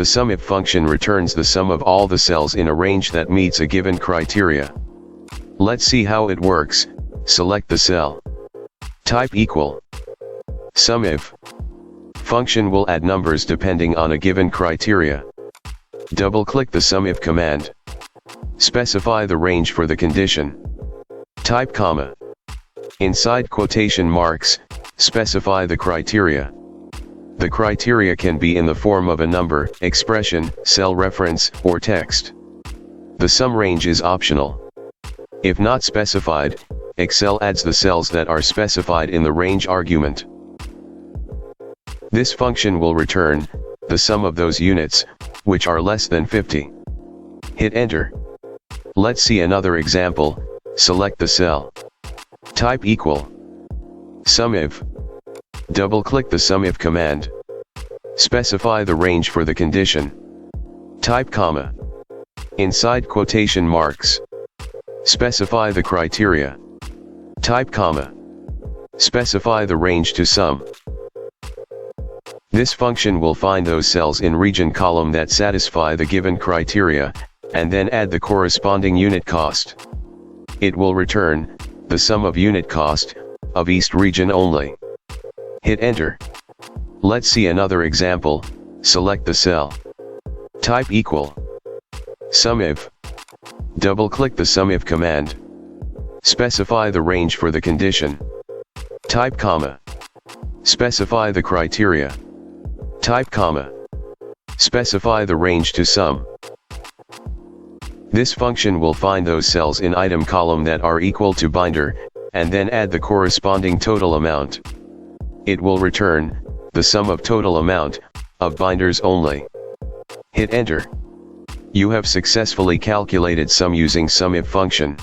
SUMIF function returns the sum of all the cells in a range that meets a given criteria. Let's see how it works. Select the cell. Type equal. SUMIF function will add numbers depending on a given criteria. Double-click the SUMIF command. Specify the range for the condition. Type comma. Inside quotation marks, specify the criteria. The criteria can be in the form of a number, expression, cell reference, or text. The sum range is optional. If not specified, Excel adds the cells that are specified in the range argument. This function will return the sum of those units, which are less than 50. Hit enter. Let's see another example. Select the cell. Type equal. SUMIF. Double-click the SUMIF command. Specify the range for the condition. Type comma. Inside quotation marks. Specify the criteria. Type comma. Specify the range to sum. This function will find those cells in region column that satisfy the given criteria, and then add the corresponding unit cost. It will return the sum of unit cost of East region only. Hit enter. Let's see another example. Select the cell. Type equal. SUMIF. Double-click the SUMIF command. Specify the range for the condition. Type comma. Specify the criteria. Type comma. Specify the range to sum. This function will find those cells in item column that are equal to binder, and then add the corresponding total amount. It will return the sum of total amount of binders only. Hit enter. You have successfully calculated sum using SUMIF function.